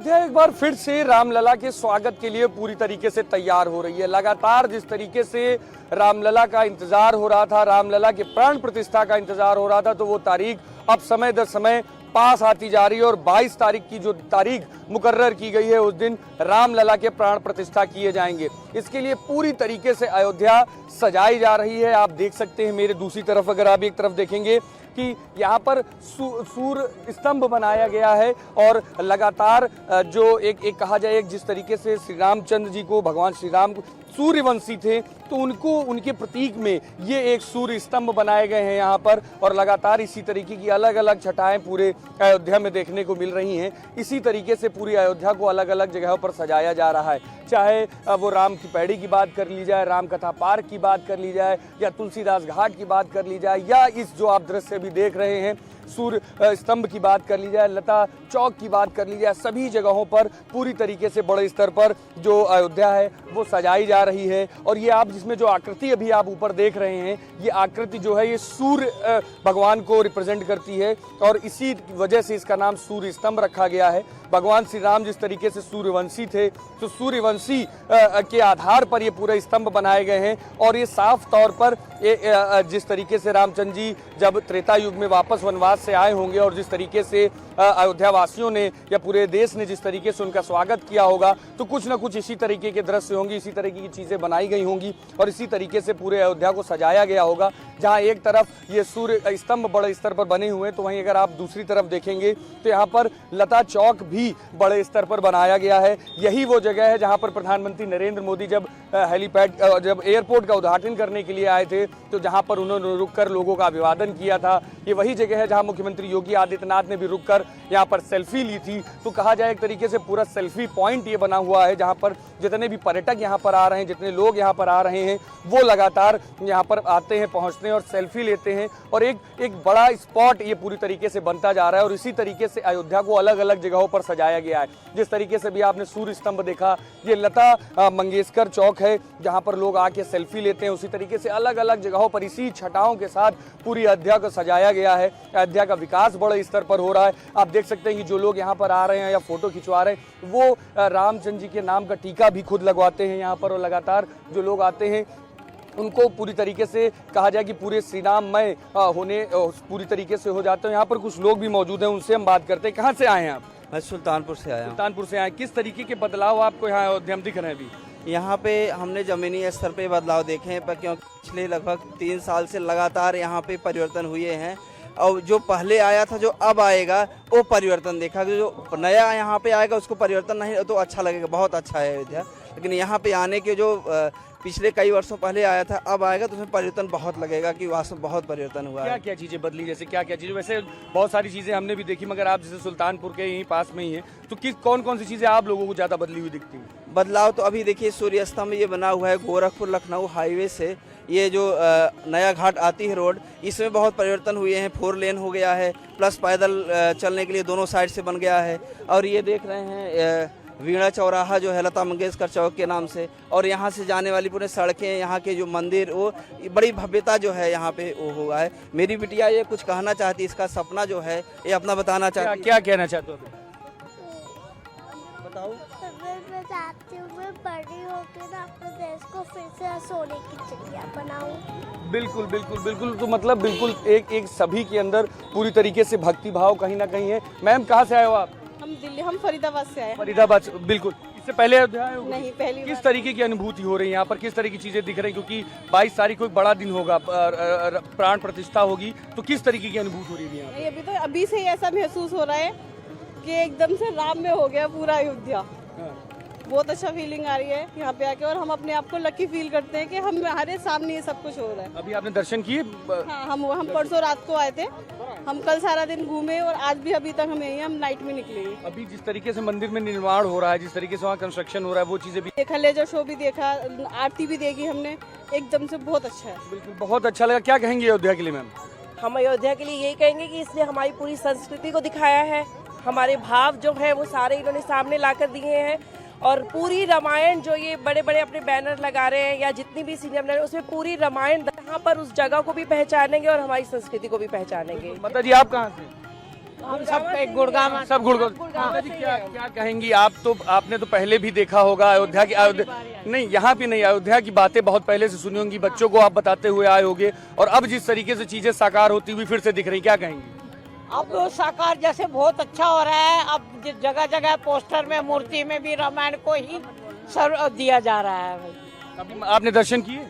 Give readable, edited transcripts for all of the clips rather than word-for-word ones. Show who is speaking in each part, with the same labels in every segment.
Speaker 1: अयोध्या एक बार फिर से रामलला के स्वागत के लिए पूरी तरीके से तैयार हो रही है। लगातार जिस तरीके से रामलला का इंतजार हो रहा था, रामलला के प्राण प्रतिष्ठा का इंतजार हो रहा था, तो वो तारीख अब समय दर समय पास आती जा रही है और 22 तारीख की जो तारीख मुकर्रर की गई है उस दिन रामलला के प्राण प्रतिष्ठा किए जाएंगे। इसके लिए पूरी तरीके से अयोध्या सजाई जा रही है। आप देख सकते हैं मेरे दूसरी तरफ, अगर आप एक तरफ देखेंगे कि यहाँ पर सूर्य स्तंभ बनाया गया है और लगातार जो एक कहा जाए जिस तरीके से श्री रामचंद्र जी को, भगवान श्री राम सूर्यवंशी थे, तो उनको उनके प्रतीक में ये एक सूर्य स्तंभ बनाए गए हैं यहाँ पर। और लगातार इसी तरीके की अलग अलग छटाएं पूरे अयोध्या में देखने को मिल रही हैं। इसी तरीके से पूरी अयोध्या को अलग अलग जगहों पर सजाया जा रहा है, चाहे वो राम की पैड़ी की बात कर ली जाए, राम कथा पार्क की बात कर ली जाए, या तुलसीदास घाट की बात कर ली जाए, या इस जो आप दृश्य भी देख रहे हैं सूर्य स्तंभ की बात कर ली जाए, लता चौक की बात कर ली जाए। सभी जगहों पर पूरी तरीके से बड़े स्तर पर जो अयोध्या है वो सजाई जा रही है। और ये आप जिसमें जो आकृति अभी आप ऊपर देख रहे हैं, ये आकृति जो है ये सूर्य भगवान को रिप्रेजेंट करती है और इसी वजह से इसका नाम सूर्य स्तंभ रखा गया है। भगवान श्री राम जिस तरीके से सूर्यवंशी थे, तो सूर्यवंशी के आधार पर ये पूरे स्तंभ बनाए गए हैं। और ये साफ तौर पर जिस तरीके से रामचंद्र जी जब त्रेता युग में वापस वनवास से आए होंगे और जिस तरीके से अयोध्या वासियों ने या पूरे देश ने जिस तरीके से उनका स्वागत किया होगा, तो कुछ न कुछ इसी तरीके के दृश्य होंगे, इसी तरीके की चीजें बनाई गई होंगी और इसी तरीके से पूरे अयोध्या को सजाया गया होगा। जहां एक तरफ ये सूर्य स्तंभ बड़े स्तर पर बने हुए हैं, तो वहीं अगर आप दूसरी तरफ देखेंगे तो यहाँ पर लता चौक भी बड़े स्तर पर बनाया गया है। यही वो जगह है जहां पर प्रधानमंत्री नरेंद्र मोदी जब हेलीपैड जब एयरपोर्ट का उद्घाटन करने के लिए आए थे, तो जहां पर उन्होंने रुककर लोगों का अभिवादन किया था। ये वही जगह है जहां मुख्यमंत्री योगी आदित्यनाथ ने भी रुककर यहाँ पर सेल्फी ली थी। तो कहा जाए एक तरीके से पूरा सेल्फी पॉइंट ये बना हुआ है, जहां पर जितने भी पर्यटक यहाँ पर आ रहे हैं, जितने लोग यहाँ पर आ रहे हैं, वो लगातार यहाँ पर आते हैं, पहुँचते हैं और सेल्फी लेते हैं। और एक बड़ा स्पॉट ये पूरी तरीके से बनता जा रहा है। और इसी तरीके से अयोध्या को अलग अलग जगहों पर सजाया गया है। जिस तरीके से भी आपने सूर्य स्तंभ देखा, ये लता मंगेशकर चौक है जहाँ पर लोग आके सेल्फी लेते हैं। उसी तरीके से अलग अलग जगहों पर इसी छटाओं के साथ पूरी अयोध्या को सजाया गया है। अयोध्या का विकास बड़े स्तर पर हो रहा है। आप देख सकते हैं कि जो लोग यहाँ पर आ रहे हैं या फोटो खिंचवा रहे हैं, वो रामचंद्र जी के नाम का टीका भी खुद लगवाते हैं यहाँ पर। और लगातार जो लोग आते हैं उनको पूरी तरीके से कहा जाए कि पूरे श्री राममय होने पूरी तरीके से हो जाते हैं। यहाँ पर कुछ लोग भी मौजूद हैं, उनसे हम बात करते हैं। कहाँ से आए हैं आप?
Speaker 2: मैं सुल्तानपुर से आया हूँ।
Speaker 1: सुल्तानपुर से आए। किस तरीके के बदलाव आपको यहाँ अयोध्या में दिख रहे हैं अभी?
Speaker 2: यहाँ पे हमने ज़मीनी स्तर पे बदलाव देखे हैं, पर क्योंकि पिछले लगभग 3 साल से लगातार यहाँ पे परिवर्तन हुए हैं। और जो पहले आया था, जो अब आएगा, वो परिवर्तन देखा। जो नया यहाँ पे आएगा उसको परिवर्तन नहीं तो अच्छा लगेगा, बहुत अच्छा है अयोध्या। लेकिन यहाँ पे आने के जो पिछले कई वर्षों पहले आया था, अब आएगा तो उसमें परिवर्तन बहुत लगेगा कि वास्तव में बहुत परिवर्तन हुआ है।
Speaker 1: क्या क्या चीज़ें बदली, जैसे क्या क्या चीज़ें? वैसे बहुत सारी चीज़ें हमने भी देखी, मगर आप जैसे सुल्तानपुर के यहीं पास में ही हैं, तो कौन कौन सी चीज़ें आप लोगों को ज़्यादा बदली हुई दिखती हैं?
Speaker 2: बदलाव तो अभी देखिए, सूर्य स्तंभ ये बना हुआ है गोरखपुर लखनऊ हाईवे से। ये जो नया घाट आती है रोड, इसमें बहुत परिवर्तन हुए हैं। 4 लेन हो गया है, प्लस पैदल चलने के लिए दोनों साइड से बन गया है। और ये देख रहे हैं वीणा चौराहा जो है लता मंगेशकर चौक के नाम से, और यहाँ से जाने वाली पूरे सड़कें, यहाँ के जो मंदिर, वो बड़ी भव्यता जो है यहाँ पे वो हुआ है। मेरी बिटिया ये कुछ कहना चाहती है, इसका सपना जो है ये अपना बताना चाहती है।
Speaker 1: क्या कहना चाहते हो?
Speaker 2: बताओ।
Speaker 3: मैं चाहती हूँ मैं बड़ी होकर ना अपने देश को फिर से सोने की चिड़िया बनाऊँ।
Speaker 1: बिल्कुल बिल्कुल बिल्कुल। तो मतलब बिल्कुल एक सभी के अंदर पूरी तरीके से भक्ति भाव कहीं ना कहीं है। मैम कहाँ से आए हो आप?
Speaker 4: हम दिल्ली, हम फरीदाबाद से आए।
Speaker 1: फरीदाबाद से। बिल्कुल। इससे पहले अयोध्या आए हो?
Speaker 4: नहीं, पहली
Speaker 1: किस तरीके की अनुभूति हो रही है यहाँ पर? किस तरह की चीजें दिख रही हैं? क्योंकि 22 तारीख को एक बड़ा दिन होगा, प्राण प्रतिष्ठा होगी, तो किस तरीके की अनुभूति हो रही है यहाँ?
Speaker 4: नहीं, अभी से ही ऐसा महसूस हो रहा है कि एकदम से राम में हो गया पूरा अयोध्या। बहुत अच्छा फीलिंग आ रही है यहाँ पे आके, और हम अपने आप को लकी फील करते हैं कि हमारे सामने ये सब कुछ हो रहा है।
Speaker 1: अभी आपने दर्शन किए?
Speaker 4: हाँ, हम परसों रात को आए थे। हम कल सारा दिन घूमे और आज भी अभी तक हम यही, हम नाइट में निकले।
Speaker 1: अभी जिस तरीके से मंदिर में निर्माण हो रहा है, जिस तरीके से वहाँ कंस्ट्रक्शन हो रहा है, वो चीजें भी
Speaker 4: देखा, लेजर शो भी देखा, आरती भी देखी हमने, एकदम से बहुत अच्छा है।
Speaker 1: बिल्कुल, बहुत अच्छा लगा। क्या कहेंगे अयोध्या के लिए मैम?
Speaker 5: हम अयोध्या के लिए यही कहेंगे कि इसने हमारी पूरी संस्कृति को दिखाया है। हमारे भाव जो है वो सारे इन्होंने सामने लाकर दिए हैं। और पूरी रामायण जो ये बड़े बड़े अपने बैनर लगा रहे हैं या जितनी भी सीनियर बना रहे हैं, उसमें पूरी रामायण यहाँ पर उस जगह को भी पहचानेंगे और हमारी संस्कृति को भी पहचानेंगे।
Speaker 1: माता जी आप कहाँ से?
Speaker 6: हम सब एक गुड़गांव
Speaker 1: सब गुड़गांव। माता जी क्या क्या कहेंगी आप? तो आपने तो पहले भी देखा होगा अयोध्या की, नहीं यहाँ पे नहीं, अयोध्या की बातें बहुत पहले से सुनी होंगी, बच्चों को आप बताते हुए आए होंगे, और अब जिस तरीके से चीजें साकार होती हुई फिर से दिख रही, क्या कहेंगी?
Speaker 6: अब तो साकार जैसे बहुत अच्छा हो रहा है। अब जगह जगह पोस्टर में, मूर्ति में भी रामायण को ही सर्व दिया जा रहा है।
Speaker 1: अभी आपने दर्शन किए,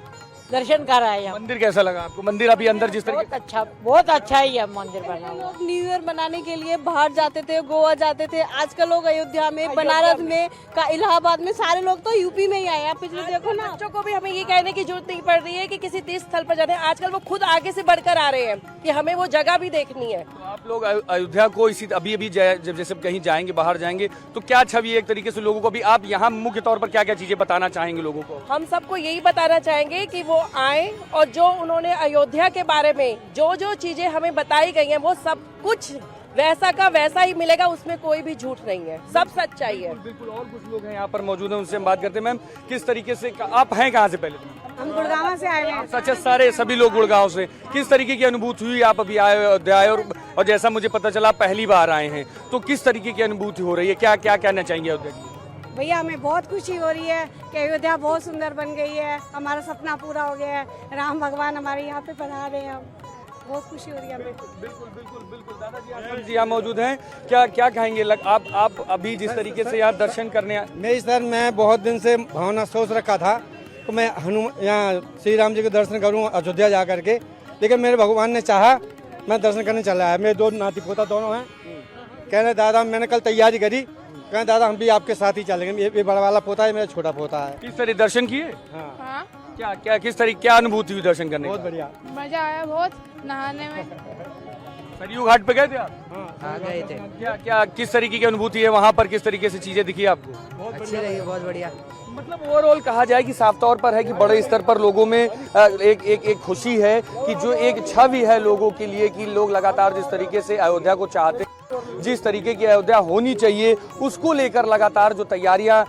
Speaker 6: दर्शन कर रहे हैं।
Speaker 1: मंदिर कैसा लगा आपको? मंदिर अभी अंदर जिस तरीके
Speaker 6: बहुत अच्छा ही है मंदिर बना हुआ।
Speaker 4: लोग न्यू ईयर मनाने के लिए बाहर जाते थे, गोवा जाते थे। आजकल लोग अयोध्या में, बनारस में, का इलाहाबाद में, सारे लोग तो यूपी में ही आए हैं। पिछले देखो ना,
Speaker 5: बच्चों को भी हमें ये कहने की जरूरत नहीं पड़ रही है कि किसी तीर्थ स्थल पर जाना है। आजकल वो खुद आगे से बढ़कर आ रहे हैं कि हमें वो जगह भी देखनी है।
Speaker 1: तो आप लोग अयोध्या को इसी अभी जब जैसे कहीं जाएंगे, बाहर जाएंगे, तो क्या छवि एक तरीके से लोगों को भी आप यहाँ मुख्य तौर पर क्या क्या चीजें बताना चाहेंगे लोगों को?
Speaker 5: हम सबको यही बताना चाहेंगे कि वो आए और जो उन्होंने अयोध्या के बारे में जो जो चीजें हमें बताई गई हैं वो सब कुछ वैसा का वैसा ही मिलेगा, उसमें कोई भी झूठ नहीं है, सब सच्चाई है।
Speaker 1: बिल्कुल। और कुछ लोग हैं यहाँ पर मौजूद हैं, उनसे हम बात करते हैं। मैम, किस तरीके से आप हैं, कहाँ से? पहले
Speaker 4: हम गुड़गांव से आए हैं।
Speaker 1: सच है, सारे सभी लोग गुड़गांव से। किस तरीके की अनुभूति हुई? आप अभी आए अयोध्या आए, और जैसा मुझे पता चला पहली बार आए हैं, तो किस तरीके की अनुभूति हो रही है? क्या क्या कहना चाहेंगे अयोध्या की?
Speaker 4: भैया हमें बहुत खुशी हो रही है कि अयोध्या बहुत सुंदर बन गई है। हमारा सपना पूरा हो गया है। राम भगवान हमारे यहाँ पे पधार रहे हैं। बहुत खुशी हो रही है हमें।
Speaker 1: बिल्कुल बिल्कुल बिल्कुल। दादाजी जी यहाँ मौजूद हैं, क्या क्या कहेंगे? आप अभी जिस तरीके से यहाँ दर्शन करने
Speaker 7: मेरी सर, मैं बहुत दिन से भावना सोच रखा था कि मैं यहाँ श्री राम जी के दर्शन करूँ अयोध्या जा करके, लेकिन मेरे भगवान ने चाहा, मैं दर्शन करने चला है। मेरे दो नाती पोता दोनों हैं। कह रहे दादा, मैंने कल तैयारी करी, कहें दादा हम भी आपके साथ ही चलेंगे। ये बड़ा वाला पोता है, मेरा छोटा पोता है।
Speaker 1: किस तरह दर्शन किए?
Speaker 7: हाँ,
Speaker 1: क्या क्या किस तरीके क्या अनुभूति हुई दर्शन करने?
Speaker 7: बहुत बढ़िया,
Speaker 4: मजा आया बहुत नहाने में।
Speaker 1: सरयू घाट पे गए थे आप?
Speaker 8: हाँ गए थे।
Speaker 1: क्या क्या किस तरीके की अनुभूति है वहाँ पर? किस तरीके से चीजें दिखी आपको?
Speaker 8: अच्छी लगी, बहुत बढ़िया।
Speaker 1: मतलब ओवरऑल कहा जाए कि साफ तौर पर है कि बड़े स्तर पर लोगों में एक खुशी है कि जो एक छवि है लोगों के लिए कि लोग लगातार जिस तरीके से अयोध्या को चाहते, जिस तरीके की अयोध्या होनी चाहिए, उसको लेकर लगातार जो तैयारियां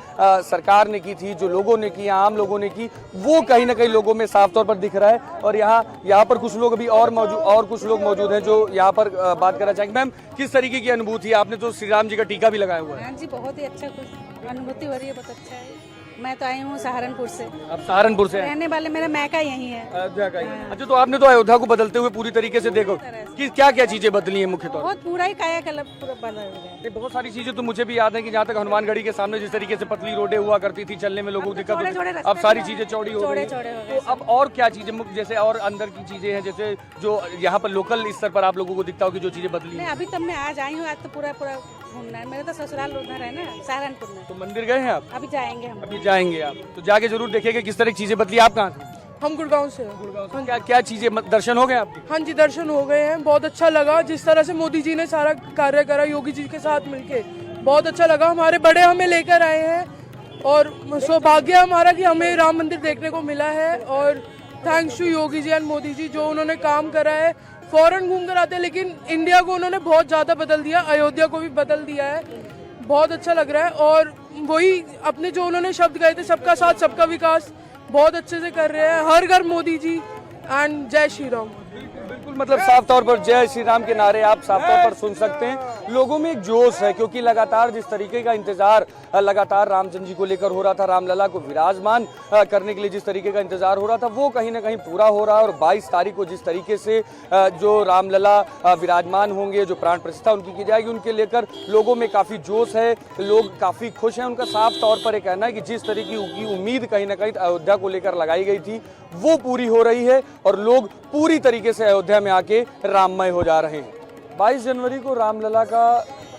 Speaker 1: सरकार ने की थी, जो लोगों ने की, आम लोगों ने की, वो कहीं ना कहीं लोगों में साफ तौर पर दिख रहा है। और यहाँ पर कुछ लोग अभी और कुछ लोग मौजूद हैं जो यहाँ पर बात करना चाहेंगे। मैम, किस तरीके की अनुभूति है? आपने तो श्री राम जी का टीका भी लगाया हुआ है।
Speaker 4: हाँ जी, बहुत ही अच्छा कुछ अनुभूति हो रही है, बहुत अच्छा है। मैं तो आई हूँ सहारनपुर से।
Speaker 1: आप सहारनपुर से?
Speaker 4: रहने वाले, मेरा मैका यही है।
Speaker 1: अयोध्या का ही। अच्छा, तो आपने तो अयोध्या को बदलते हुए पूरी तरीके से देखो कि क्या क्या चीजें बदली हैं मुख्य तौर?
Speaker 4: बहुत पूरा ही कायाकल्प पूरा बदल गया।
Speaker 1: ये बहुत सारी चीजें तो मुझे भी याद है कि जहाँ तक हनुमानगढ़ी के सामने जिस तरीके से पतली रोडें हुआ करती थी, चलने में लोगों को दिक्कत होती थी, अब सारी चीजें चौड़ी हो गई। तो अब और क्या चीजें मुख्य, जैसे और अंदर की चीजें हैं, जैसे जो यहाँ पर लोकल स्तर पर आप लोगों को दिखता हो कि जो चीजें बदली हैं?
Speaker 4: अभी तब मैं आज आई हूँ, आज तो पूरा घूमना है। मेरा तो ससुराल उधर है ना, सहारनपुर में।
Speaker 1: तो मंदिर गए हैं आप?
Speaker 4: अभी जाएंगे हम।
Speaker 1: अभी जाएंगे आप, तो जाके जरूर देखेंगे किस तरह की चीजें बदली। आप कहाँ से?
Speaker 9: हम गुड़गांव से हैं।
Speaker 1: गुड़गांव से। क्या क्या चीजें दर्शन हो गए आपके?
Speaker 9: हाँ जी, दर्शन हो गए हैं। बहुत अच्छा लगा जिस तरह से मोदी जी ने सारा कार्य करा योगी जी के साथ मिलके, बहुत अच्छा लगा। हमारे बड़े हमें लेकर आए हैं और सौभाग्य हमारा कि हमें राम मंदिर देखने को मिला है। और thanks to Yogi ji and Modi ji, जो उन्होंने काम करा है। फॉरेन घूम कर आते हैं, लेकिन इंडिया को उन्होंने बहुत ज़्यादा बदल दिया, अयोध्या को भी बदल दिया है। बहुत अच्छा लग रहा है। और वही अपने जो उन्होंने शब्द कहे थे, सबका साथ सबका विकास, बहुत अच्छे से कर रहे हैं। हर घर मोदी जी एंड जय श्री राम।
Speaker 1: बिल्कुल, मतलब साफ तौर पर जय श्री राम के नारे आप साफ तौर पर सुन सकते हैं। लोगों में एक जोश है क्योंकि लगातार जिस तरीके का इंतजार लगातार रामचंद्र जी को लेकर हो रहा था, रामलला को विराजमान करने के लिए जिस तरीके का इंतजार हो रहा था, वो कहीं ना कहीं पूरा हो रहा है। और 22 तारीख को जिस तरीके से जो रामलला विराजमान होंगे, जो प्राण प्रतिष्ठा उनकी की जाएगी, उनके लेकर लोगों में काफ़ी जोश है, लोग काफ़ी खुश हैं। उनका साफ तौर पर यह कहना है कि जिस तरीके की उम्मीद कहीं ना कहीं अयोध्या को लेकर लगाई गई थी, वो पूरी हो रही है और लोग पूरी तरीके से अयोध्या में आके राममय हो जा रहे हैं। 22 जनवरी को रामलला का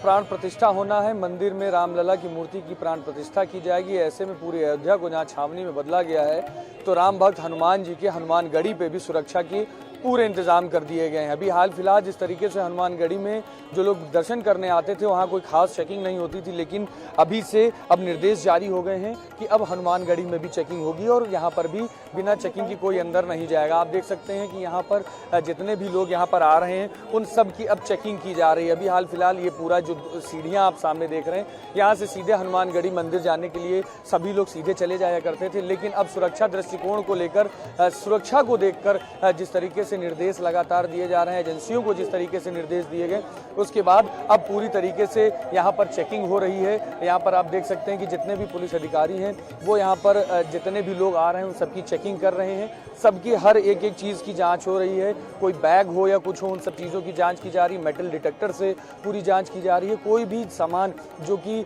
Speaker 1: प्राण प्रतिष्ठा होना है। मंदिर में रामलला की मूर्ति की प्राण प्रतिष्ठा की जाएगी। ऐसे में पूरी अयोध्या को जहाँ छावनी में बदला गया है, तो राम भक्त हनुमान जी के हनुमानगढ़ी पे भी सुरक्षा की पूरे इंतजाम कर दिए गए हैं। अभी हाल फिलहाल जिस तरीके से हनुमानगढ़ी में जो लोग दर्शन करने आते थे, वहाँ कोई खास चेकिंग नहीं होती थी, लेकिन अभी से अब निर्देश जारी हो गए हैं कि अब हनुमानगढ़ी में भी चेकिंग होगी और यहाँ पर भी बिना चेकिंग की कोई अंदर नहीं जाएगा। आप देख सकते हैं कि यहाँ पर जितने भी लोग यहाँ पर आ रहे हैं, उन सब की अब चेकिंग की जा रही है। अभी हाल फिलहाल ये पूरा जो सीढ़ियाँ आप सामने देख रहे हैं, यहाँ से सीधे हनुमानगढ़ी मंदिर जाने के लिए सभी लोग सीधे चले जाया करते थे, लेकिन अब सुरक्षा दृष्टिकोण को लेकर, सुरक्षा को देखकर जिस तरीके से से निर्देश लगातार दिए जा रहे हैं, एजेंसियों को जिस तरीके से निर्देश दिए गए, उसके बाद अब पूरी तरीके से यहाँ पर चेकिंग हो रही है। यहाँ पर आप देख सकते हैं कि जितने भी पुलिस अधिकारी हैं वो यहाँ पर जितने भी लोग आ रहे हैं उन सबकी चेकिंग कर रहे हैं, सबकी हर एक एक चीज़ की जांच हो रही है, कोई बैग हो या कुछ हो उन सब चीज़ों की जांच की जा रही है, मेटल डिटेक्टर से पूरी जांच की जा रही है, कोई भी सामान जो कि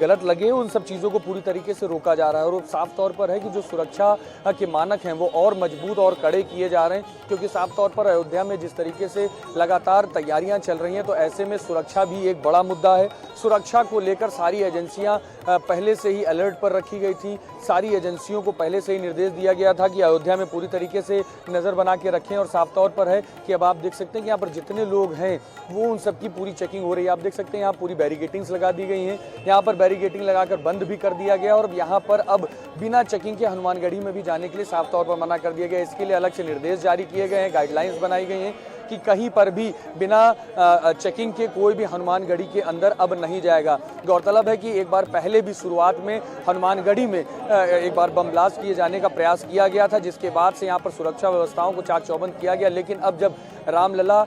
Speaker 1: गलत लगे उन सब चीज़ों को पूरी तरीके से रोका जा रहा है। और साफ तौर पर है कि जो सुरक्षा के मानक हैं वो और मजबूत और कड़े किए जा रहे हैं, क्योंकि साफ तौर पर अयोध्या में जिस तरीके से लगातार तैयारियां चल रही हैं तो ऐसे में सुरक्षा भी एक बड़ा मुद्दा है। सुरक्षा को लेकर सारी एजेंसियां पहले से ही अलर्ट पर रखी गई थी, सारी एजेंसियों को पहले से ही निर्देश दिया गया था कि अयोध्या में पूरी तरीके से नज़र बना के रखें। और साफ तौर पर है कि अब आप देख सकते हैं कि यहाँ पर जितने लोग हैं वो उन सबकी पूरी चेकिंग हो रही है। आप देख सकते हैं यहाँ पूरी बैरिकेटिंग्स लगा दी गई हैं, यहाँ पर बैरिकेटिंग लगाकर बंद भी कर दिया गया और यहाँ पर अब बिना चेकिंग के हनुमानगढ़ी में भी जाने के लिए साफ तौर पर मना कर दिया गया। इसके लिए अलग से निर्देश जारी किए गए हैं, गाइडलाइंस बनाई गई हैं कि कहीं पर भी बिना चेकिंग के कोई भी हनुमानगढ़ी के अंदर अब नहीं जाएगा। गौरतलब है कि एक बार पहले भी शुरुआत में हनुमानगढ़ी में एक बार बम ब्लास्ट किए जाने का प्रयास किया गया था, जिसके बाद से यहाँ पर सुरक्षा व्यवस्थाओं को चाक चौबंद किया गया। लेकिन अब जब रामलला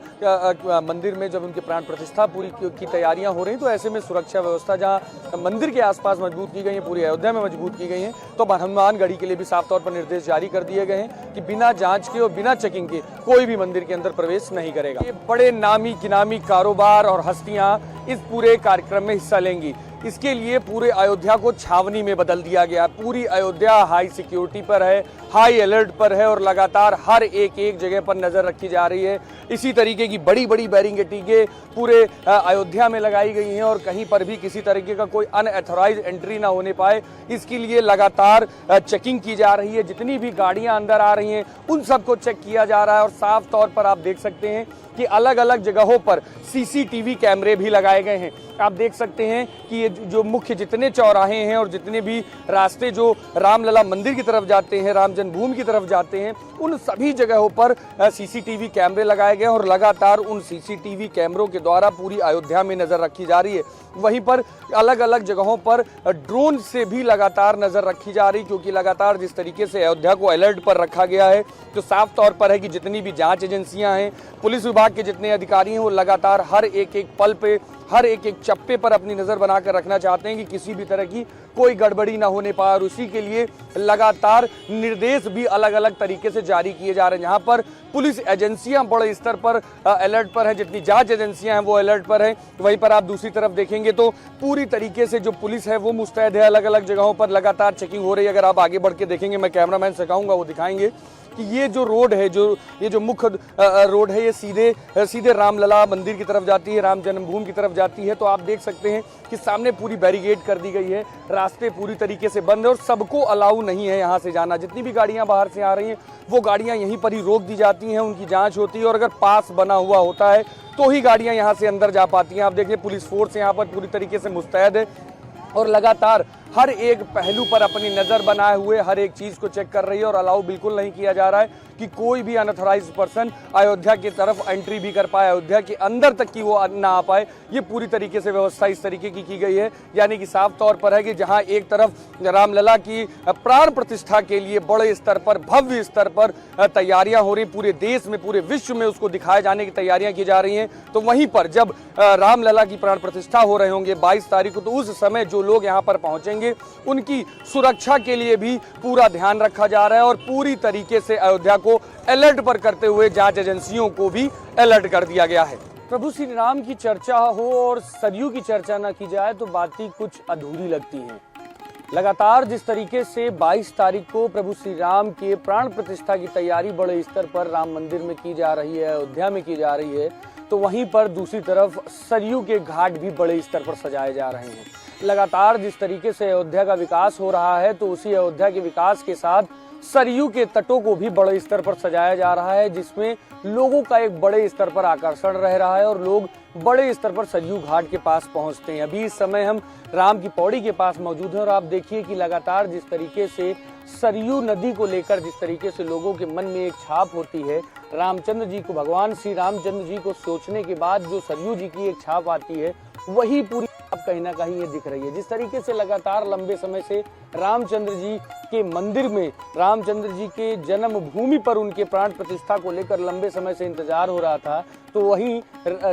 Speaker 1: मंदिर में जब उनकी प्राण प्रतिष्ठा पूरी की तैयारियां हो रही तो ऐसे में सुरक्षा व्यवस्था जहां मंदिर के आसपास मजबूत की गई है, पूरी अयोध्या में मजबूत की गई है, तो हनुमानगढ़ी के लिए भी साफ तौर पर निर्देश जारी कर दिए गए हैं कि बिना जांच के और बिना चेकिंग के कोई भी मंदिर के अंदर प्रवेश नहीं करेगा। ये बड़े नामी गिनामी कारोबार और हस्तियां इस पूरे कार्यक्रम में हिस्सा लेंगी। इसके लिए पूरे अयोध्या को छावनी में बदल दिया गया। पूरी अयोध्या हाई सिक्योरिटी पर है, हाई अलर्ट पर है और लगातार हर एक जगह पर नजर रखी जा रही है। इसी तरीके की बड़ी बड़ी बैरिकेडिंगें पूरे अयोध्या में लगाई गई हैं और कहीं पर भी किसी तरीके का कोई अनऑथराइज एंट्री ना होने पाए, इसके लिए लगातार चेकिंग की जा रही है। जितनी भी गाड़ियां अंदर आ रही हैं उन सबको चेक किया जा रहा है और साफ तौर पर आप देख सकते हैं कि अलग अलग जगहों पर सीसीटीवी कैमरे भी लगाए गए हैं। आप देख सकते हैं कि ये जो मुख्य जितने चौराहे हैं और जितने भी रास्ते जो रामलला मंदिर की तरफ जाते हैं, राम जन्मभूमि की तरफ जाते हैं, उन सभी जगहों पर सीसीटीवी कैमरे लगाए गए और लगातार उन सीसीटीवी कैमरों के द्वारा पूरी अयोध्या में नजर रखी जा रही है। वहीं पर अलग अलग जगहों पर ड्रोन से भी लगातार नजर रखी जा रही, क्योंकि लगातार जिस तरीके से अयोध्या को अलर्ट पर रखा गया है तो साफ तौर पर है कि जितनी भी जांच एजेंसियां हैं, पुलिस विभाग के जितने अधिकारी हैं, वो लगातार हर एक पल पे, हर एक चप्पे पर अपनी नजर बनाकर रखना चाहते हैं कि किसी भी तरह की कोई गड़बड़ी ना होने पाए। और उसी के लिए लगातार निर्देश भी अलग अलग तरीके से जारी किए जा रहे हैं। यहाँ पर पुलिस एजेंसियां बड़े स्तर पर अलर्ट पर हैं, जितनी जांच एजेंसियां हैं वो अलर्ट पर हैं। वहीं पर आप दूसरी तरफ देखेंगे तो पूरी तरीके से जो पुलिस है वो मुस्तैद है, अलग अलग जगहों पर लगातार चेकिंग हो रही है। अगर आप आगे बढ़ के देखेंगे, मैं कैमरामैन से कहूँगा वो दिखाएंगे कि ये जो रोड है, ये जो मुख्य रोड है, ये सीधे रामलला मंदिर की तरफ जाती है, राम जन्मभूमि की तरफ जाती है। तो आप देख सकते हैं कि सामने पूरी बैरिकेड कर दी गई है, रास्ते पूरी तरीके से बंद है और सबको अलाउ नहीं है यहाँ से जाना। जितनी भी गाड़ियाँ बाहर से आ रही हैं वो गाड़ियाँ यहीं पर ही रोक दी जाती हैं, उनकी जाँच होती है और अगर पास बना हुआ होता है तो ही गाड़ियाँ यहाँ से अंदर जा पाती हैं। आप देखिए पुलिस फोर्स यहाँ पर पूरी तरीके से मुस्तैद है और लगातार हर एक पहलू पर अपनी नज़र बनाए हुए हर एक चीज़ को चेक कर रही है और अलाउ बिल्कुल नहीं किया जा रहा है कि कोई भी अनऑथराइज पर्सन अयोध्या की तरफ एंट्री भी कर पाए, अयोध्या के अंदर तक की वो ना आ पाए। ये पूरी तरीके से व्यवस्था इस तरीके की गई है, यानी कि साफ तौर पर है कि जहां एक तरफ रामलला की प्राण प्रतिष्ठा के लिए बड़े स्तर पर, भव्य स्तर पर तैयारियां हो रही, पूरे देश में, पूरे विश्व में उसको दिखाए जाने की तैयारियां की जा रही हैं, तो वहीं पर जब रामलला की प्राण प्रतिष्ठा हो रहे होंगे 22 तारीख को, तो उस समय जो लोग यहाँ पर पहुंचेंगे उनकी सुरक्षा के लिए भी पूरा ध्यान रखा जा रहा है और पूरी तरीके से अयोध्या को अलर्ट पर करते हुए जांच एजेंसियों को भी अलर्ट कर दिया गया है। प्रभु श्री राम की चर्चा हो और सरयू की चर्चा न की जाए तो बातें कुछ अधूरी लगती हैं। लगातार जिस तरीके से 22 तारीख को प्रभु श्री राम के प्राण प्रतिष्ठा की तैयारी बड़े स्तर पर राम मंदिर में की जा रही है, अयोध्या में की जा रही है, तो वहीं पर दूसरी तरफ सरयू के घाट भी बड़े स्तर पर सजाए जा रहे हैं। लगातार जिस तरीके से अयोध्या का विकास हो रहा है तो उसी अयोध्या के विकास के साथ सरयू के तटों को भी बड़े स्तर पर सजाया जा रहा है, जिसमें लोगों का एक बड़े स्तर पर आकर्षण रह रहा है और लोग बड़े स्तर पर सरयू घाट के पास पहुंचते हैं। अभी इस समय हम राम की पौड़ी के पास मौजूद हैं और आप देखिए कि लगातार जिस तरीके से सरयू नदी को लेकर जिस तरीके से लोगों के मन में एक छाप होती है, रामचंद्र जी को, भगवान श्री रामचंद्र जी को सोचने के बाद जो सरयू जी की एक छाप आती है, वही पूरी छाप कहीं ना कहीं ये दिख रही है। जिस तरीके से लगातार लंबे समय से रामचंद्र जी के मंदिर में, रामचंद्र जी के जन्म भूमि पर उनके प्राण प्रतिष्ठा को लेकर लंबे समय से इंतजार हो रहा था, तो वहीं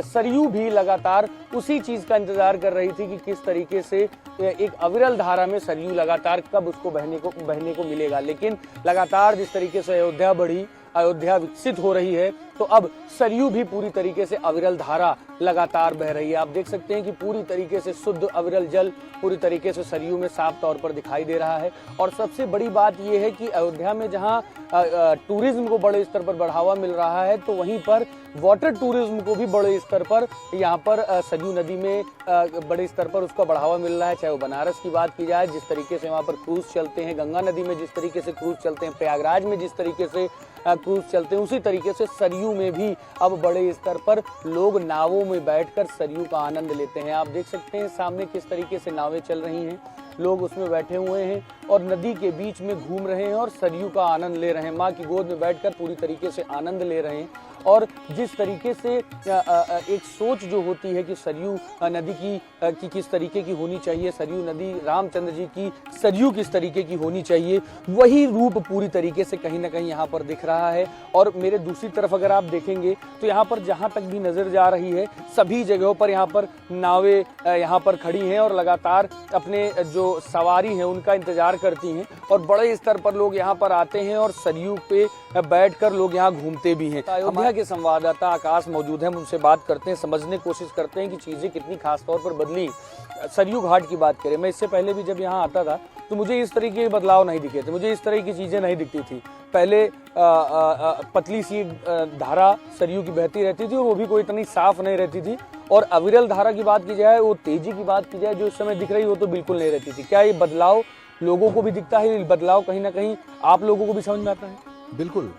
Speaker 1: सरयू भी लगातार उसी चीज का इंतजार कर रही थी कि किस तरीके से एक अविरल धारा में सरयू लगातार कब उसको बहने को मिलेगा। लेकिन लगातार जिस तरीके से अयोध्या बढ़ी, अयोध्या विकसित हो रही है, तो अब सरयू भी पूरी तरीके से अविरल धारा लगातार बह रही है। आप देख सकते हैं कि पूरी तरीके से शुद्ध अविरल जल पूरी तरीके से सरयू में साफ तौर पर दिखाई दे रहा है। और सबसे बड़ी बात यह है कि अयोध्या में जहां टूरिज्म को बड़े स्तर पर बढ़ावा मिल रहा है, तो वहीं पर वाटर टूरिज्म को भी बड़े स्तर पर यहाँ पर सरयू नदी में बड़े स्तर पर उसका बढ़ावा मिल रहा है। चाहे वो बनारस की बात की जाए, जिस तरीके से वहाँ पर क्रूज चलते हैं, गंगा नदी में जिस तरीके से क्रूज चलते हैं, प्रयागराज में जिस तरीके से क्रूज चलते हैं, उसी तरीके से सरयू में भी अब बड़े स्तर पर लोग नावों में बैठकर सरयू का आनंद लेते हैं। आप देख सकते हैं सामने किस तरीके से नावें चल रही हैं, लोग उसमें बैठे हुए हैं और नदी के बीच में घूम रहे हैं और सरयू का आनंद ले रहे हैं। माँ की गोद में बैठकर पूरी तरीके से आनंद ले रहे हैं। और जिस तरीके से एक सोच जो होती है कि सरयू नदी की किस तरीके की होनी चाहिए, सरयू नदी रामचंद्र जी की सरयू किस तरीके की होनी चाहिए, वही रूप पूरी तरीके से कहीं ना कहीं यहाँ पर दिख रहा है। और मेरे दूसरी तरफ अगर आप देखेंगे तो यहाँ पर जहाँ तक भी नजर जा रही है, सभी जगहों पर यहाँ पर नावें यहाँ पर खड़ी हैं और लगातार अपने जो सवारी हैं उनका इंतजार करती हैं। और बड़े स्तर पर लोग यहाँ पर आते हैं और सरयू पे बैठकर लोग यहाँ घूमते भी हैं। अयोध्या के संवाददाता आकाश मौजूद हैं, उनसे बात करते हैं, समझने की कोशिश करते हैं कि चीजें कितनी खास तौर पर बदली। सरयू घाट की बात करें, मैं इससे पहले भी जब यहाँ आता था तो मुझे इस तरीके के बदलाव नहीं दिखे थे, मुझे इस तरह की चीजें नहीं दिखती थी। पहले पतली सी धारा सरयू की बहती रहती थी और वो भी कोई इतनी साफ नहीं रहती थी। और अविरल धारा की बात की जाए, वो तेजी की बात की जाए जो इस समय दिख रही है, वो तो बिल्कुल नहीं रहती थी। क्या ये बदलाव लोगों को भी दिखता है? ये बदलाव कहीं ना कहीं आप लोगों को भी समझ में आता है?
Speaker 10: बिल्कुल,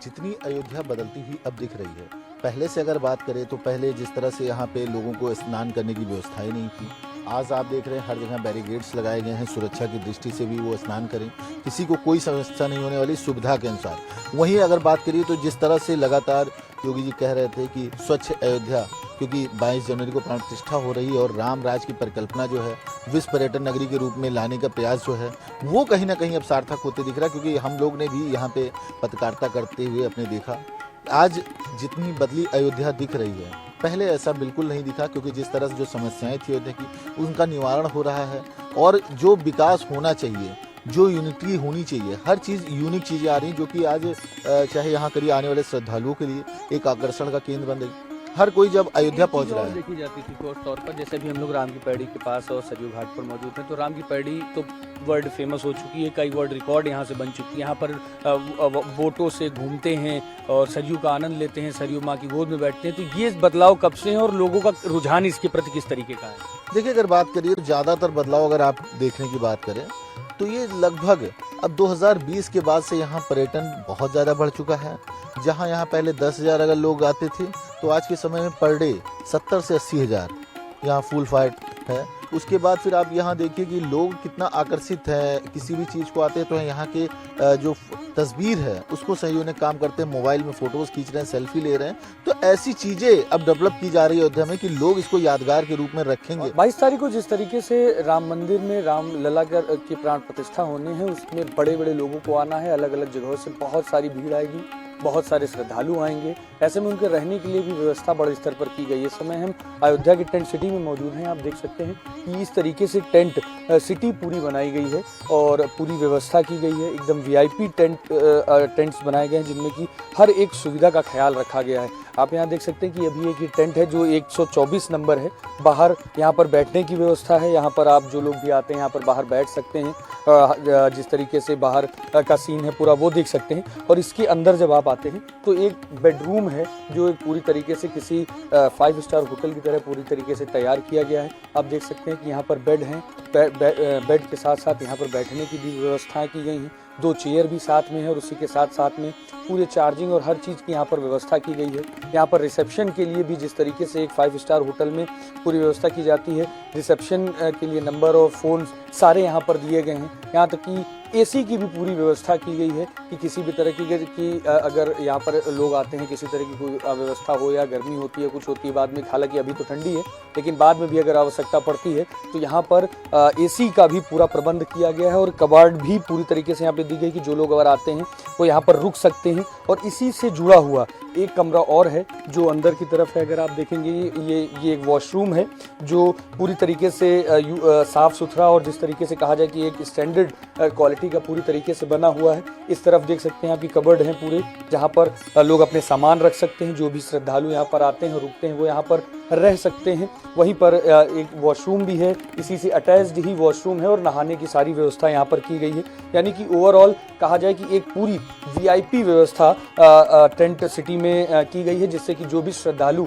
Speaker 10: जितनी अयोध्या बदलती हुई अब दिख रही है। पहले से अगर बात करें तो पहले जिस तरह से यहाँ पे लोगों को स्नान करने की व्यवस्था ही नहीं थी, आज आप देख रहे हैं हर जगह बैरिकेड्स लगाए गए हैं, सुरक्षा की दृष्टि से भी वो स्नान करें, किसी को कोई समस्या नहीं होने वाली, सुविधा के अनुसार। वहीं अगर बात करिए तो जिस तरह से लगातार योगी जी कह रहे थे कि स्वच्छ अयोध्या, क्योंकि 22 जनवरी को प्राण प्रतिष्ठा हो रही है और राम राज की परिकल्पना जो है विश्व पर्यटन नगरी के रूप में लाने का प्रयास जो है वो कहीं ना कहीं अब सार्थक होते दिख रहा है। क्योंकि हम लोग ने भी यहाँ पे पत्रकारिता करते हुए अपने देखा, आज जितनी बदली अयोध्या दिख रही है, पहले ऐसा बिल्कुल नहीं दिखा। क्योंकि जिस तरह से जो समस्याएं थी अयोध्या की, उनका निवारण हो रहा है और जो विकास होना चाहिए, जो यूनिटी होनी चाहिए, हर चीज़ यूनिक चीज़ें आ रही जो कि आज चाहे यहाँ करिए आने वाले श्रद्धालुओं के लिए एक आकर्षण का केंद्र बन रही। हर कोई जब अयोध्या पहुंच रहा है।
Speaker 1: देखी जाती थी खास तौर पर, जैसे भी हम लोग राम की पैड़ी के पास और सरयू घाट पर मौजूद हैं, तो राम की पैड़ी तो वर्ल्ड फेमस हो चुकी है, कई वर्ल्ड रिकॉर्ड यहाँ से बन चुकी है। यहाँ पर बोटों से घूमते हैं और सरयू का आनंद लेते हैं, सरयू माँ की गोद में बैठते हैं। तो ये बदलाव कब से है और लोगों का रुझान इसके प्रति किस तरीके का है?
Speaker 10: देखिए, अगर बात करिए तो ज़्यादातर बदलाव अगर आप देखने की बात करें तो ये लगभग अब 2020 के बाद से यहाँ पर्यटन बहुत ज़्यादा बढ़ चुका है। जहाँ यहाँ पहले 10,000 अगर लोग आते थे, तो आज के समय में पर डे 70 से 80,000 यहाँ फुल फाइट है। उसके बाद फिर आप यहाँ देखिए कि लोग कितना आकर्षित है, किसी भी चीज़ को आते हैं तो यहाँ के जो तस्वीर है उसको सही होने काम करते हैं, मोबाइल में फ़ोटोज़ खींच रहे हैं, सेल्फी ले रहे हैं। तो ऐसी चीज़ें अब डेवलप की जा रही है अयोध्या में कि लोग इसको यादगार के रूप में रखेंगे।
Speaker 1: 22 तारीख को जिस तरीके से राम मंदिर में राम लला की प्राण प्रतिष्ठा होने हैं, उसमें बड़े बड़े लोगों को आना है, अलग अलग जगहों से बहुत सारी भीड़ आएगी, बहुत सारे श्रद्धालु आएंगे। ऐसे में उनके रहने के लिए भी व्यवस्था बड़े स्तर पर की गई है। इस समय हम अयोध्या के टेंट सिटी में मौजूद हैं। आप देख सकते हैं कि इस तरीके से टेंट सिटी पूरी बनाई गई है और पूरी व्यवस्था की गई है। एकदम वीआईपी टेंट्स बनाए गए हैं जिनमें कि हर एक सुविधा का ख्याल रखा गया है। आप यहाँ देख सकते हैं कि अभी एक टेंट है जो 124 नंबर है। बाहर यहाँ पर बैठने की व्यवस्था है, यहाँ पर आप जो लोग भी आते हैं यहाँ पर बाहर बैठ सकते हैं। जिस तरीके से बाहर का सीन है पूरा वो देख सकते हैं। और इसके अंदर जब आप आते हैं तो एक बेडरूम है जो एक पूरी तरीके से किसी 5 स्टार होटल की तरह पूरी तरीके से तैयार किया गया है। आप देख सकते हैं कि यहाँ पर बेड हैं, बेड के साथ साथ यहाँ पर बैठने की भी व्यवस्थाएं की गई हैं। 2 चेयर भी साथ में है और उसी के साथ साथ में पूरे चार्जिंग और हर चीज़ की यहाँ पर व्यवस्था की गई है। यहाँ पर रिसेप्शन के लिए भी जिस तरीके से एक 5 स्टार होटल में पूरी व्यवस्था की जाती है, रिसेप्शन के लिए नंबर और फ़ोन सारे यहाँ पर दिए गए हैं। यहाँ तक कि एसी की भी पूरी व्यवस्था की गई है कि किसी भी तरह की अगर यहाँ पर लोग आते हैं, किसी तरह की कोई अव्यवस्था हो या गर्मी होती है, कुछ होती है बाद में, हालांकि अभी तो ठंडी है लेकिन बाद में भी अगर आवश्यकता पड़ती है तो यहाँ पर एसी का भी पूरा प्रबंध किया गया है और कबाड़ भी पूरी तरीके से यहाँ पे दी गई कि जो लोग अगर आते हैं वो यहाँ पर रुक सकते हैं। और इसी से जुड़ा हुआ एक कमरा और है जो अंदर की तरफ है, अगर आप देखेंगे ये एक वॉशरूम है जो पूरी तरीके से साफ़ सुथरा और जिस तरीके से कहा जाए कि एक स्टैंडर्ड क्वालिटी का पूरी तरीके से बना हुआ है। इस तरफ देख सकते हैं आपकी कबर्ड हैं पूरे, जहाँ पर लोग अपने सामान रख सकते हैं, जो भी श्रद्धालु यहाँ पर आते हैं रुकते हैं वो यहाँ पर रह सकते हैं। वहीं पर एक वॉशरूम भी है, इसी से अटैच्ड ही वॉशरूम है और नहाने की सारी व्यवस्था यहाँ पर की गई है। यानी कि ओवरऑल कहा जाए कि एक पूरी वीआईपी व्यवस्था टेंट सिटी में की गई है, जिससे कि जो भी श्रद्धालु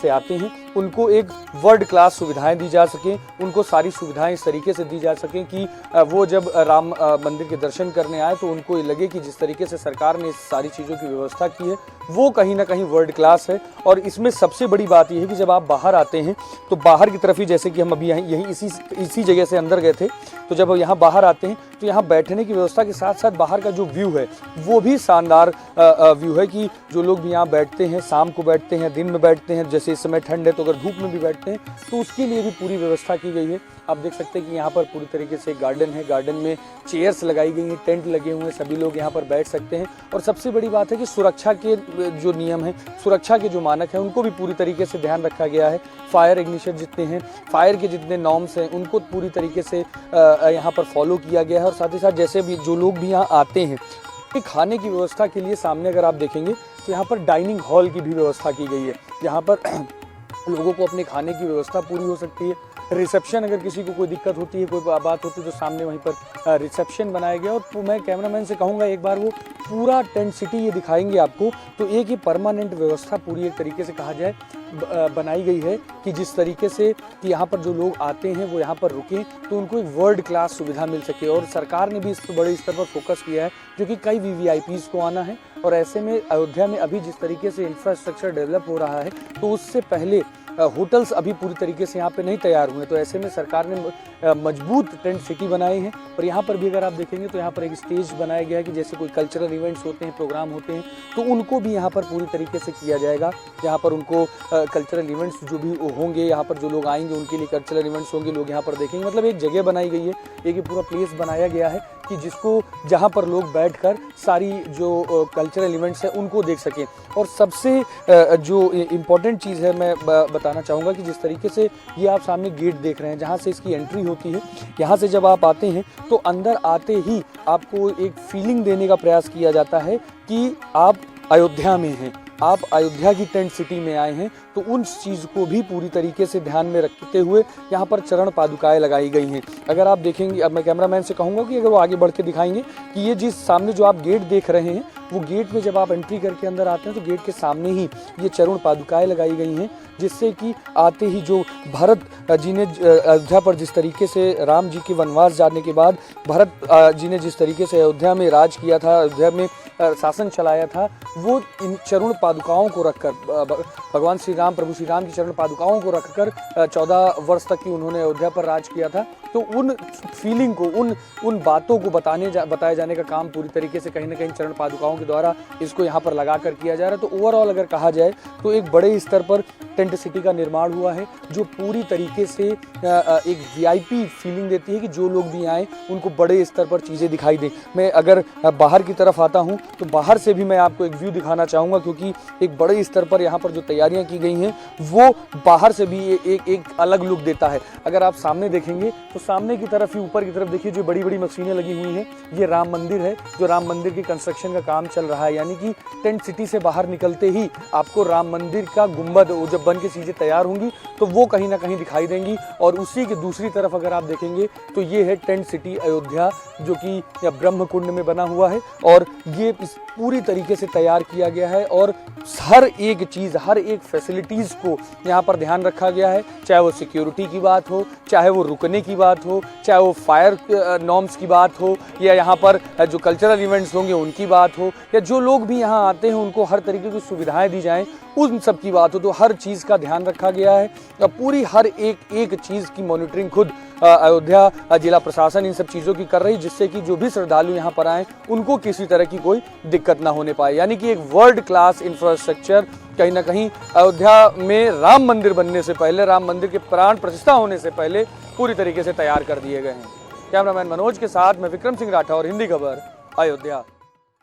Speaker 1: से आते हैं उनको एक वर्ल्ड क्लास सुविधाएं दी जा सकें, उनको सारी सुविधाएं इस तरीके से दी जा सकें कि वो जब राम मंदिर के दर्शन करने आए तो उनको ये लगे कि जिस तरीके से सरकार ने इस सारी चीज़ों की व्यवस्था की है वो कहीं ना कहीं वर्ल्ड क्लास है। और इसमें सबसे बड़ी बात यह है कि जब आप बाहर आते हैं तो बाहर की तरफ ही, जैसे कि हम अभी यहीं इसी जगह से अंदर गए थे, तो जब यहाँ बाहर आते हैं तो यहाँ बैठने की व्यवस्था के साथ साथ बाहर का जो व्यू है वो भी शानदार व्यू है कि जो लोग भी यहाँ बैठते हैं, शाम को बैठते हैं, दिन में बैठते हैं, जैसे इस समय ठंड है तो अगर धूप में भी बैठते हैं तो उसके लिए भी पूरी व्यवस्था की गई है। आप देख सकते हैं कि यहाँ पर पूरी तरीके से गार्डन है, गार्डन में चेयर्स लगाई गई हैं, टेंट लगे हुए हैं, सभी लोग यहाँ पर बैठ सकते हैं। और सबसे बड़ी बात है कि सुरक्षा के जो नियम हैं, सुरक्षा के जो मानक हैं उनको भी पूरी तरीके से ध्यान रखा गया है। फायर इग्निशन जितने हैं, फायर के जितने नॉर्म्स हैं उनको पूरी तरीके से यहाँ पर फॉलो किया गया है। और साथ ही साथ जैसे भी जो लोग भी यहाँ आते हैं खाने की व्यवस्था के लिए सामने अगर आप देखेंगे तो यहाँ पर डाइनिंग हॉल की भी व्यवस्था की गई है, जहाँ पर लोगों को अपने खाने की व्यवस्था पूरी हो सकती है। रिसेप्शन अगर किसी को कोई दिक्कत होती है, कोई बात होती है तो सामने वहीं पर रिसेप्शन बनाया गया। और तो मैं कैमरामैन से कहूँगा एक बार वो पूरा टेंट सिटी ये दिखाएंगे आपको, तो एक ही परमानेंट व्यवस्था पूरी एक तरीके से कहा जाए बनाई गई है कि जिस तरीके से कि यहाँ पर जो लोग आते हैं वो यहाँ पर रुकें तो उनको एक वर्ल्ड क्लास सुविधा मिल सके। और सरकार ने भी इस पर बड़े स्तर पर फोकस किया है क्योंकि कई वीवीआईपीज़ को आना है और ऐसे में अयोध्या में अभी जिस तरीके से इंफ्रास्ट्रक्चर डेवलप हो रहा है तो उससे पहले होटल्स अभी पूरी तरीके से यहाँ पे नहीं तैयार हुए, तो ऐसे में सरकार ने मजबूत टेंट सिटी बनाई है। और यहाँ पर भी अगर आप देखेंगे तो यहाँ पर एक स्टेज बनाया गया है कि जैसे कोई कल्चरल इवेंट्स होते हैं, प्रोग्राम होते हैं तो उनको भी यहाँ पर पूरी तरीके से किया जाएगा। यहाँ पर उनको कल्चरल इवेंट्स जो भी होंगे, यहाँ पर जो लोग आएंगे उनके लिए कल्चरल इवेंट्स होंगे, लोग यहाँ पर देखेंगे। मतलब एक जगह बनाई गई है, एक पूरा प्लेस बनाया गया है कि जिसको जहाँ पर लोग बैठकर सारी जो कल्चरल इवेंट्स हैं उनको देख सकें। और सबसे जो इम्पोर्टेंट चीज़ है मैं बताना चाहूँगा कि जिस तरीके से ये आप सामने गेट देख रहे हैं जहाँ से इसकी एंट्री होती है, यहाँ से जब आप आते हैं तो अंदर आते ही आपको एक फीलिंग देने का प्रयास किया जाता है कि आप अयोध्या में हैं, आप अयोध्या की टेंट सिटी में आए हैं। तो उन चीज़ को भी पूरी तरीके से ध्यान में रखते हुए यहाँ पर चरण पादुकाएं लगाई गई हैं। अगर आप देखेंगे, अब मैं कैमरामैन से कहूँगा कि अगर वो आगे बढ़ के दिखाएंगे कि ये जिस सामने जो आप गेट देख रहे हैं वो गेट में जब आप एंट्री करके अंदर आते हैं तो गेट के सामने ही ये चरण पादुकाएं लगाई गई हैं, जिससे कि आते ही जो भरत जी ने अयोध्या पर जिस तरीके से राम जी के वनवास जाने के बाद भरत जी ने जिस तरीके से अयोध्या में राज किया था, अयोध्या में शासन चलाया था, वो इन चरण पादुकाओं को रखकर भगवान श्री राम, प्रभु श्री राम की चरण पादुकाओं को रखकर 14 वर्ष तक की उन्होंने अयोध्या पर राज किया था। तो उन फीलिंग को, उन बातों को बताए जाने का काम पूरी तरीके से कहीं ना कहीं चरण पादुकाओं के द्वारा इसको यहाँ पर लगा कर किया जा रहा है। तो ओवरऑल अगर कहा जाए तो एक बड़े स्तर पर टेंट सिटी का निर्माण हुआ है जो पूरी तरीके से एक वीआईपी फीलिंग देती है कि जो लोग भी आए उनको बड़े स्तर पर चीज़ें दिखाई दें। मैं अगर बाहर की तरफ आता हूँ तो बाहर से भी मैं आपको एक व्यू दिखाना चाहूँगा, क्योंकि एक बड़े स्तर पर यहाँ पर जो तैयारियाँ की गई हैं वो बाहर से भी एक अलग लुक देता है। अगर आप सामने देखेंगे तो सामने की तरफ ही ऊपर की तरफ देखिए जो बड़ी बड़ी मशीनें लगी हुई हैं, ये राम मंदिर है, जो राम मंदिर की कंस्ट्रक्शन का काम चल रहा है। यानी कि टेंट सिटी से बाहर निकलते ही आपको राम मंदिर का गुंबद जब बन के चीज़ें तैयार होंगी तो वो कहीं ना कहीं दिखाई देंगी। और उसी की दूसरी तरफ अगर आप देखेंगे तो ये है टेंट सिटी अयोध्या, जो कि ब्रह्म कुंड में बना हुआ है और ये इस पूरी तरीके से तैयार किया गया है और हर एक चीज़, हर एक फैसिलिटीज़ को यहाँ पर ध्यान रखा गया है। चाहे वो सिक्योरिटी की बात हो, चाहे वो रुकने की बात हो, चाहे वो फायर नॉर्म्स की बात हो, या यहाँ पर जो कल्चरल इवेंट्स होंगे उनकी बात हो, या जो लोग भी यहाँ आते हैं उनको हर तरीके की सुविधाएं दी जाएं, उन सब की बात हो। तो हर चीज़ का ध्यान रखा गया है। पूरी हर एक चीज़ की मॉनिटरिंग खुद अयोध्या जिला प्रशासन इन सब चीज़ों की कर रही, जिससे कि जो भी श्रद्धालु यहाँ पर आए उनको किसी तरह की कोई दिक्कत ना होने पाए। यानी कि एक वर्ल्ड क्लास इंफ्रास्ट्रक्चर कहीं ना कहीं अयोध्या में राम मंदिर बनने से पहले, राम मंदिर के प्राण प्रतिष्ठा होने से पहले पूरी तरीके से तैयार कर दिए गए हैं। कैमरामैन मनोज के साथ मैं विक्रम सिंह राठौर, हिंदी खबर, अयोध्या।